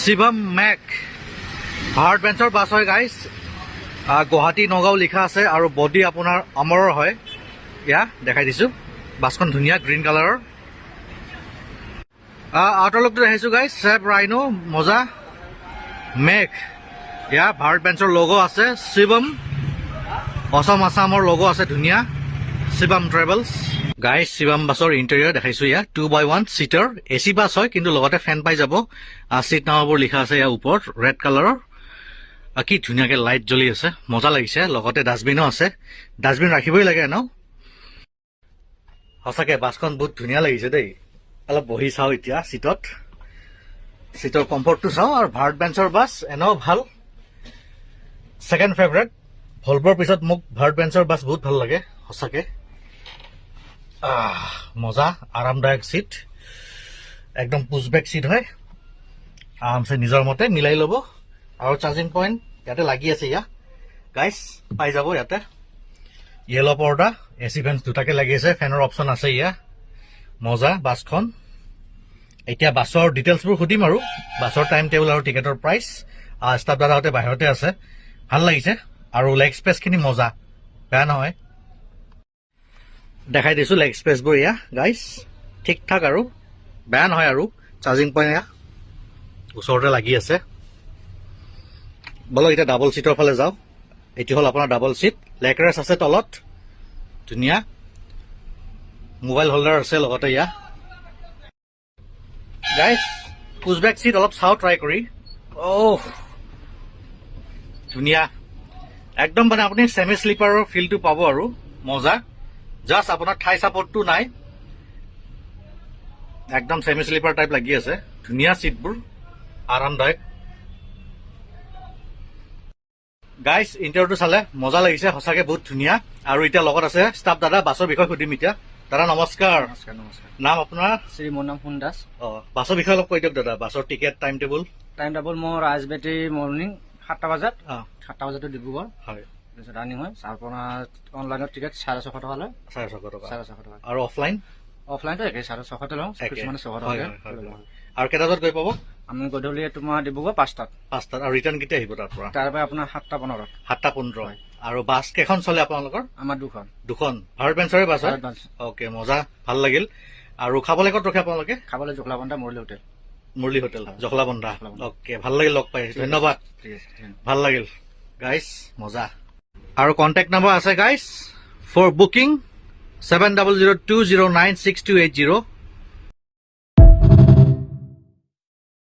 Shivam make Bharat বেঞ্চৰ bus হয় guys Guwahati Nagaon লিখা আছে আৰু বডি আপোনাৰ অমৰৰ হয় ইয়া দেখাই দিছোঁ বাছখন ধুনীয়া গ্ৰীণ কালাৰৰ আউটাৰ লুকটো দেখাইছোঁ গাইজ চেপ ৰাইনো মজা মেক ইয়া ভাৰত বেঞ্চৰ লগ' আছে শিৱম অসম আছামৰ লগ' আছে ধুনীয়া শিৱম ট্ৰেভেলছ গাইজ শিৱম বাছৰ ইণ্টেৰিয়ৰ দেখাইছোঁ ইয়াত 2x1 চিটাৰ AC বাছ হয় কিন্তু লগতে ফেন পাই যাব চিট নাম্বাৰবোৰ লিখা আছে ইয়াৰ ওপৰত ৰেড কালাৰৰ কি ধুনীয়াকৈ লাইট জ্বলি আছে মজা লাগিছে লগতে ডাষ্টবিনো আছে ডাষ্টবিন ৰাখিবই লাগে ন সঁচাকৈ বাছখন বহুত ধুনীয়া লাগিছে দেই অলপ বহি চাওঁ এতিয়া চিটৰ কমফৰ্টটো চাওঁ আৰু ভাৰত বেঞ্চৰ বাছ এনেও ভাল ছেকেণ্ড ফেভৰেট ভলভৰ পিছত মোক ভাৰত বেঞ্চৰ বাছ বহুত ভাল লাগে সঁচাকৈ মজা আৰামদায়ক চিট একদম পুছবেক চিট হয় আৰামছে নিজৰ মতে মিলাই ল'ব আৰু চাৰ্জিং পইণ্ট ইয়াতে লাগি আছে ইয়া গাইজ পাই যাব ইয়াতে য়েলো পৰ্দা AC ফেন দুটাকে লাগি আছে ফেনৰ অপশ্যন আছে ইয়া মজা বাছখন এতিয়া বাছৰ ডিটেইলছবোৰ সুধিম আৰু বাছৰ টাইম টেবুল আৰু টিকেটৰ প্ৰাইচ ষ্টাফ দাদাহঁতে বাহিৰতে আছে ভাল লাগিছে আৰু লেগ স্পেচখিনি মজা বেয়া নহয় দেখাই দিছোঁ লেগ স্পেচবোৰ ইয়া গাইজ ঠিক ঠাক আৰু বেয়া নহয় আৰু চাৰ্জিং পইণ্ট এয়া ওচৰতে লাগি আছে বলক এতিয়া ডাবল চিটৰ ফালে যাওঁ এইটো হ'ল আপোনাৰ ডাবল চিট লেগ ৰেষ্ট আছে তলত ধুনীয়া মোবাইল হোল্ডাৰ আছে লগতে ইয়া গাইজ পুছবেক চিট অলপ চাওঁ ট্ৰাই কৰি ধুনীয়া একদম মানে আপুনি ছেমি শ্লিপাৰৰ ফিলটো পাব আৰু মজা জাষ্ট আপোনাৰ ঠাই চাপৰ্টটো নাই একদম ছেমি শ্লিপাৰ টাইপ লাগি আছে ধুনীয়া চিটবোৰ আৰামদায়ক গাইজ ইণ্টাৰভিউটো চালে মজা লাগিছে সঁচাকৈ বহুত ধুনীয়া আৰু এতিয়া লগত আছে ষ্টাফ দাদা বাছৰ বিষয়ে সুধিম এতিয়া দাদা নমস্কাৰ নাম আপোনাৰ শ্ৰী মোৰ নাম সোণ দাস বাছৰ বিষয়ে অলপ কৈ দিয়ক দাদা বাছৰ টিকেট টাইম টেবুল মোৰ ৰাজবেটী মৰ্ণিং 7টা বজাত 7টা বজাতো ডিব্ৰুগড় হয় তাৰপিছত ৰানিং হয় আপোনাৰ অনলাইনত টিকেট 650 টকা লয় 650 টকা 650 টকা আৰু অফলাইনটো একে 650 লওঁ কিছুমানে 600 টকা আৰু কেইটা বজাত গৈ পাব আমি গধূলি তোমাৰ ডিব্ৰুগড় 5টাত আৰু ৰিটাৰ্ণ কেতিয়া আহিব তাৰ পৰা তাৰ পৰা আপোনাৰ 7টা 15 আৰু বাছ কেইখন চলে আপোনালোকৰ আমাৰ দুখন ভাৰত বেঞ্চৰে বাছ হয় অ'কে মজা ভাল লাগিল আৰু খাবলৈ ক'ত ৰখে আপোনালোকে খাবলৈ জখলাবন্ধা মুৰলী হোটেল জখলাবন্ধা অ'কে ভাল লাগিল লগ পাই ধন্যবাদ ভাল লাগিল গাইজ মজা আৰু কণ্টেক্ট নম্বৰ আছে গাইজ ফৰ বুকিং 7002096280